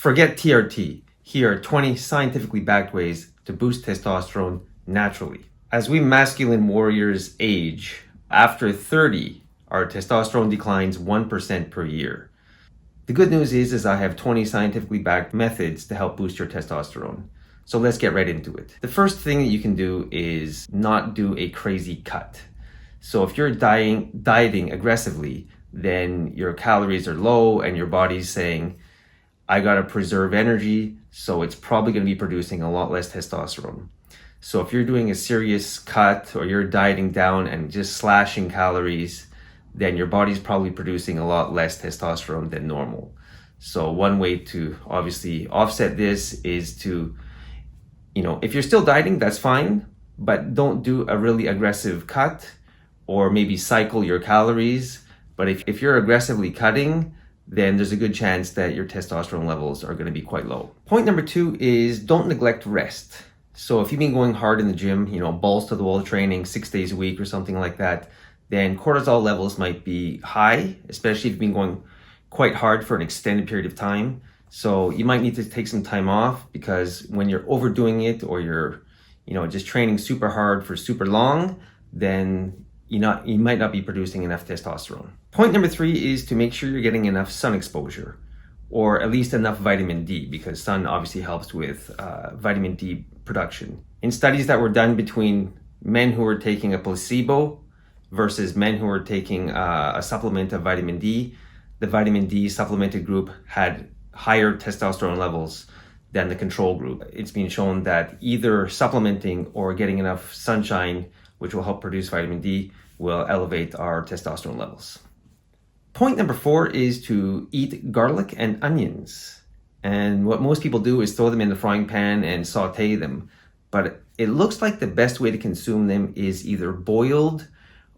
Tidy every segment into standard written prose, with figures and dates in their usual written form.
Forget TRT. Here are 20 scientifically backed ways to boost testosterone naturally. As we masculine warriors age, after 30, our testosterone declines 1% per year. The good news is I have 20 scientifically backed methods to help boost your testosterone. So let's get right into it. The first thing that you can do is not do a crazy cut. So if you're dieting aggressively, then your calories are low and your body's saying, I gotta preserve energy, so it's probably gonna be producing a lot less testosterone. So if you're doing a serious cut or you're dieting down and just slashing calories, then your body's probably producing a lot less testosterone than normal. So one way to obviously offset this is to, if you're still dieting, that's fine, but don't do a really aggressive cut or maybe cycle your calories. But if you're aggressively cutting, then there's a good chance that your testosterone levels are going to be quite low. Point number 2 is don't neglect rest. So if you've been going hard in the gym, balls to the wall training 6 days a week or something like that, then cortisol levels might be high, especially if you've been going quite hard for an extended period of time. So you might need to take some time off, because when you're overdoing it or you're, just training super hard for super long, then you might not be producing enough testosterone. Point number 3 is to make sure you're getting enough sun exposure, or at least enough vitamin D, because sun obviously helps with vitamin D production. In studies that were done between men who were taking a placebo versus men who were taking a supplement of vitamin D, the vitamin D supplemented group had higher testosterone levels than the control group. It's been shown that either supplementing or getting enough sunshine, which will help produce vitamin D, will elevate our testosterone levels. Point number 4 is to eat garlic and onions. And what most people do is throw them in the frying pan and saute them. But it looks like the best way to consume them is either boiled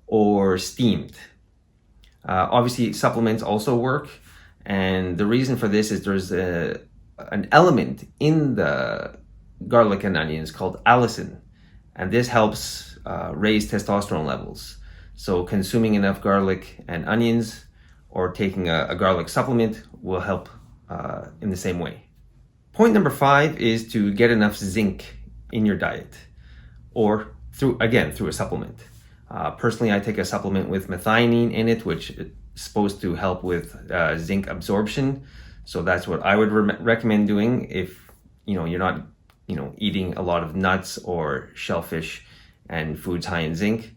or steamed. Obviously, supplements also work. And the reason for this is there's an element in the garlic and onions called allicin. And this helps raise testosterone levels. So consuming enough garlic and onions or taking a garlic supplement will help in the same way. Point number 5 is to get enough zinc in your diet, or through a supplement. Personally, I take a supplement with methionine in it, which is supposed to help with zinc absorption. So that's what I would recommend doing if you're not eating a lot of nuts or shellfish and foods high in zinc.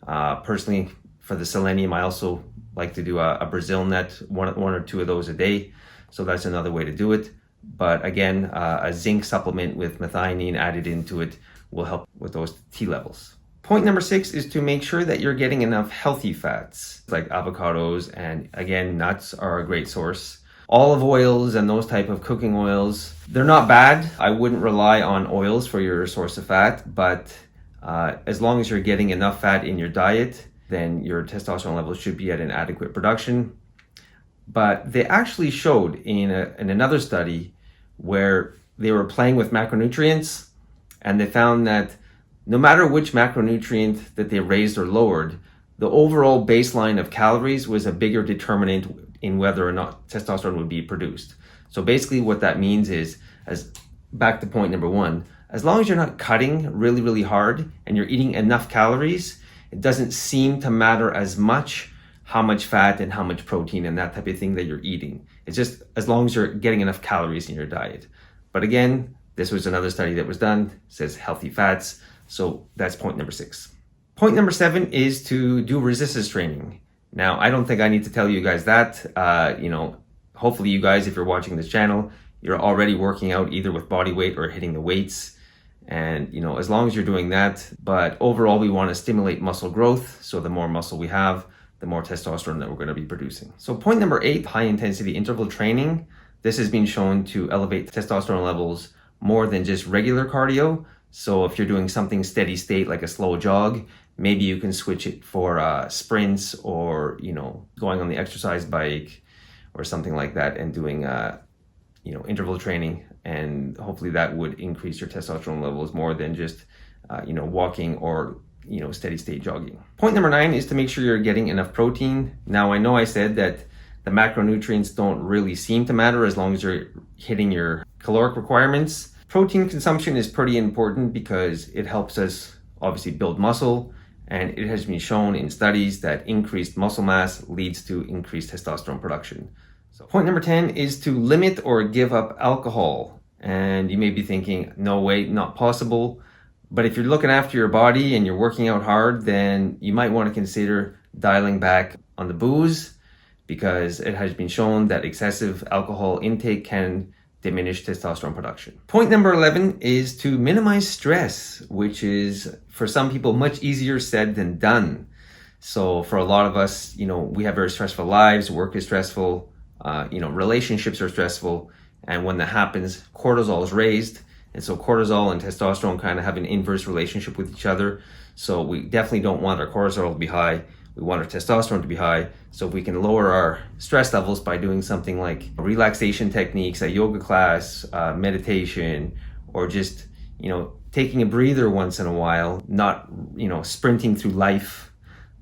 Personally, for the selenium, I also like to do a Brazil nut, one or two of those a day. So that's another way to do it. But again, a zinc supplement with methionine added into it will help with those T levels. Point number 6 is to make sure that you're getting enough healthy fats, like avocados, and again, nuts are a great source. Olive oils and those type of cooking oils, they're not bad. I wouldn't rely on oils for your source of fat, but as long as you're getting enough fat in your diet, then your testosterone levels should be at an adequate production. But they actually showed in another study where they were playing with macronutrients, and they found that no matter which macronutrient that they raised or lowered, the overall baseline of calories was a bigger determinant in whether or not testosterone would be produced. So basically what that means is, as back to point number 1, as long as you're not cutting really, really hard and you're eating enough calories, it doesn't seem to matter as much how much fat and how much protein and that type of thing that you're eating. It's just as long as you're getting enough calories in your diet. But again, this was another study that was done, says healthy fats. So that's point number 6. Point number 7 is to do resistance training. Now, I don't think I need to tell you guys that. Hopefully you guys, if you're watching this channel, you're already working out either with body weight or hitting the weights. And, as long as you're doing that, but overall we want to stimulate muscle growth. So the more muscle we have, the more testosterone that we're going to be producing. So point number 8, high intensity interval training. This has been shown to elevate testosterone levels more than just regular cardio. So if you're doing something steady state, like a slow jog, maybe you can switch it for sprints or, going on the exercise bike or something like that and doing, interval training. And hopefully that would increase your testosterone levels more than just, walking or, steady state jogging. Point number 9 is to make sure you're getting enough protein. Now, I know I said that The macronutrients don't really seem to matter as long as you're hitting your caloric requirements. Protein consumption is pretty important because it helps us obviously build muscle, and it has been shown in studies that increased muscle mass leads to increased testosterone production. So point number 10 is to limit or give up alcohol. And you may be thinking, no way, not possible. But if you're looking after your body and you're working out hard, then you might want to consider dialing back on the booze, because it has been shown that excessive alcohol intake can diminish testosterone production. Point number 11 is to minimize stress, which is for some people much easier said than done. So for a lot of us, we have very stressful lives, work is stressful, relationships are stressful. And when that happens, cortisol is raised. And so cortisol and testosterone kind of have an inverse relationship with each other. So we definitely don't want our cortisol to be high. We want our testosterone to be high. So if we can lower our stress levels by doing something like relaxation techniques, a yoga class, meditation, or just, taking a breather once in a while, not, sprinting through life,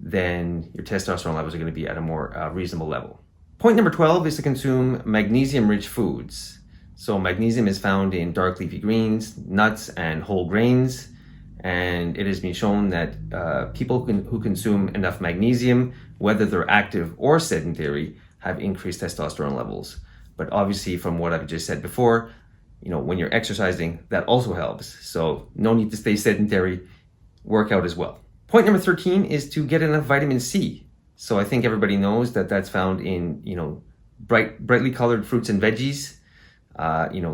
then your testosterone levels are going to be at a more reasonable level. Point number 12 is to consume magnesium-rich foods. So magnesium is found in dark leafy greens, nuts, and whole grains. And it has been shown that people who consume enough magnesium, whether they're active or sedentary, have increased testosterone levels. But obviously, from what I've just said before, when you're exercising, that also helps. So no need to stay sedentary, work out as well. Point number 13 is to get enough vitamin C. So I think everybody knows that that's found in, brightly colored fruits and veggies.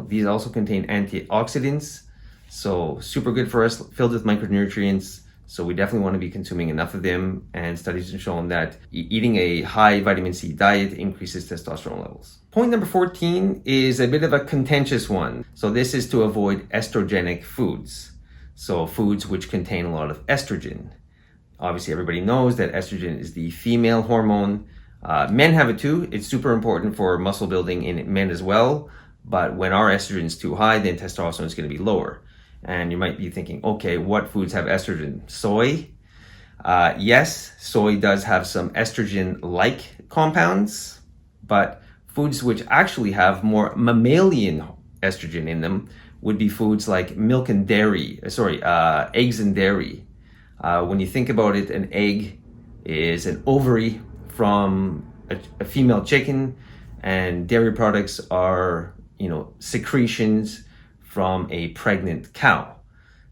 These also contain antioxidants. So super good for us, filled with micronutrients. So we definitely want to be consuming enough of them. And studies have shown that eating a high vitamin C diet increases testosterone levels. Point number 14 is a bit of a contentious one. So this is to avoid estrogenic foods. So foods which contain a lot of estrogen. Obviously, everybody knows that estrogen is the female hormone. Men have it too. It's super important for muscle building in men as well. But when our estrogen is too high, then testosterone is going to be lower. And you might be thinking, okay, what foods have estrogen? Soy? Yes, soy does have some estrogen-like compounds, but foods which actually have more mammalian estrogen in them would be foods like eggs and dairy. When you think about it, an egg is an ovary from a female chicken, and dairy products are, secretions from a pregnant cow.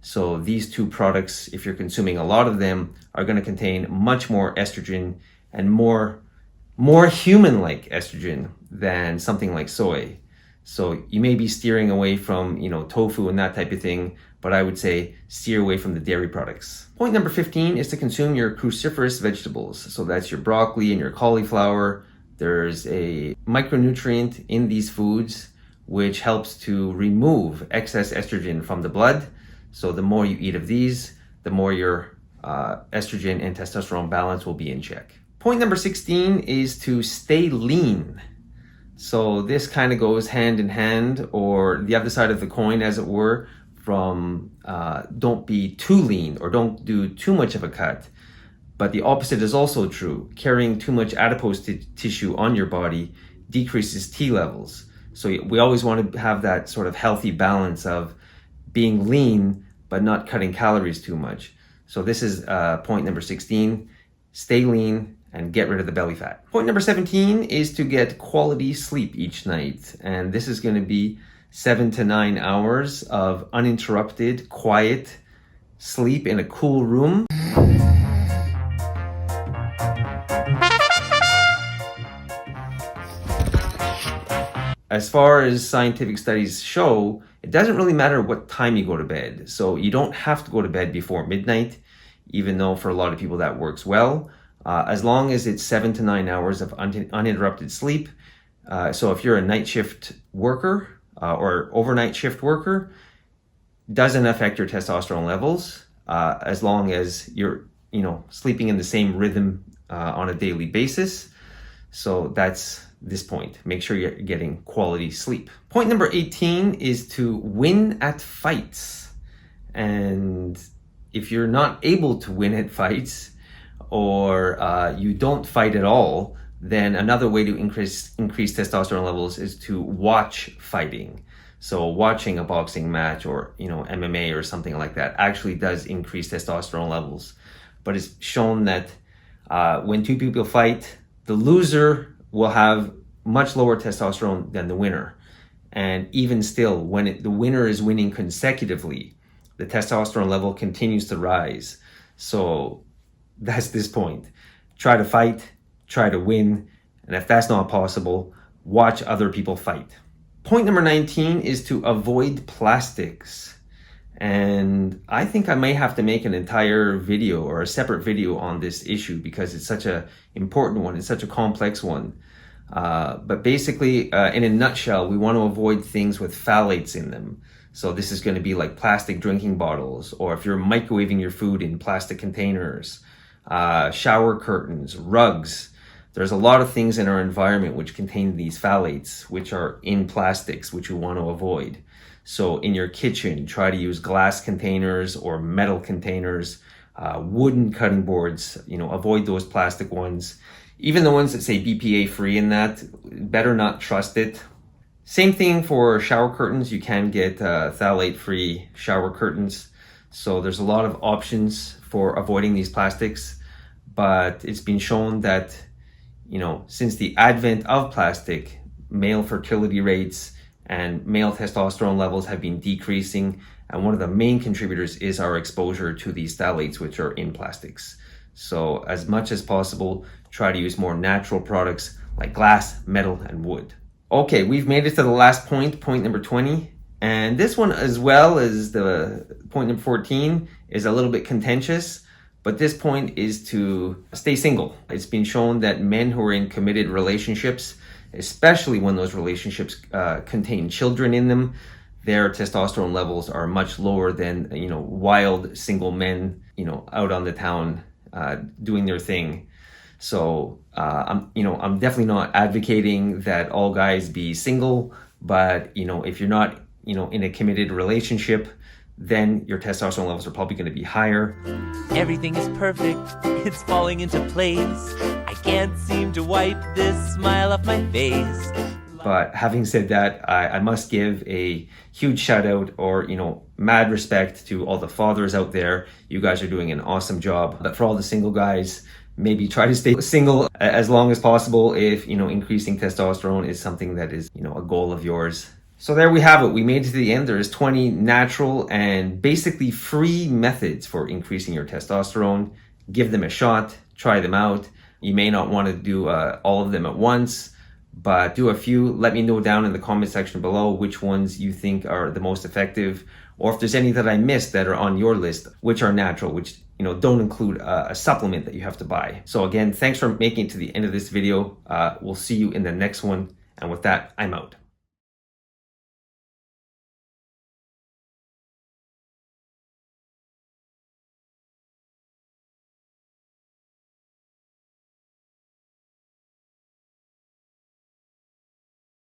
So these two products, if you're consuming a lot of them, are going to contain much more estrogen and more human-like estrogen than something like soy. So you may be steering away from, tofu and that type of thing, but I would say steer away from the dairy products. Point number 15 is to consume your cruciferous vegetables. So that's your broccoli and your cauliflower. There's a micronutrient in these foods which helps to remove excess estrogen from the blood. So the more you eat of these, the more your estrogen and testosterone balance will be in check. Point number 16 is to stay lean. So this kind of goes hand in hand, or the other side of the coin, as it were, from don't be too lean or don't do too much of a cut. But the opposite is also true. Carrying too much adipose tissue on your body decreases T levels. So we always want to have that sort of healthy balance of being lean, but not cutting calories too much. So this is point number 16, stay lean and get rid of the belly fat. Point number 17 is to get quality sleep each night. And this is going to be 7 to 9 hours of uninterrupted, quiet sleep in a cool room. As far as scientific studies show, it doesn't really matter what time you go to bed. So you don't have to go to bed before midnight, even though for a lot of people that works well. As long as it's 7 to 9 hours of uninterrupted sleep. So if you're a night shift worker or overnight shift worker, doesn't affect your testosterone levels as long as you're sleeping in the same rhythm on a daily basis. So that's this point. Make sure you're getting quality sleep. Point number 18 is to win at fights. And if you're not able to win at fights, or you don't fight at all, then another way to increase testosterone levels is to watch fighting. So watching a boxing match or MMA or something like that actually does increase testosterone levels. But it's shown that when two people fight, the loser will have much lower testosterone than the winner. And even still, when the winner is winning consecutively, the testosterone level continues to rise. So that's this point. Try to fight, try to win, and if that's not possible, watch other people fight. Point number 19 is to avoid plastics. And I think I may have to make an entire video or a separate video on this issue because it's such an important one, it's such a complex one. But basically, in a nutshell, we want to avoid things with phthalates in them. So this is going to be like plastic drinking bottles, or if you're microwaving your food in plastic containers, shower curtains, rugs. There's a lot of things in our environment which contain these phthalates, which are in plastics, which you want to avoid. So in your kitchen, try to use glass containers or metal containers, wooden cutting boards, avoid those plastic ones. Even the ones that say BPA free in that, better not trust it. Same thing for shower curtains. You can get phthalate free shower curtains. So there's a lot of options for avoiding these plastics, but it's been shown that, since the advent of plastic, male fertility rates and male testosterone levels have been decreasing. And one of the main contributors is our exposure to these phthalates, which are in plastics. So as much as possible, try to use more natural products like glass, metal, and wood. Okay, we've made it to the last point, point number 20. And this one, as well as the point number 14, is a little bit contentious. But this point is to stay single. It's been shown that men who are in committed relationships, especially when those relationships contain children in them, their testosterone levels are much lower than wild single men out on the town doing their thing. So I'm definitely not advocating that all guys be single, but if you're not in a committed relationship, then your testosterone levels are probably going to be higher. Everything is perfect, it's falling into place. I can't seem to wipe this smile off my face. But having said that, I must give a huge shout out or, mad respect to all the fathers out there. You guys are doing an awesome job. But for all the single guys, maybe try to stay single as long as possible if, increasing testosterone is something that is, a goal of yours. So there we have it. We made it to the end. There's 20 natural and basically free methods for increasing your testosterone. Give them a shot. Try them out. You may not want to do all of them at once, but do a few. Let me know down in the comment section below which ones you think are the most effective, or if there's any that I missed that are on your list, which are natural, which don't include a supplement that you have to buy. So again, thanks for making it to the end of this video. We'll see you in the next one. And with that, I'm out.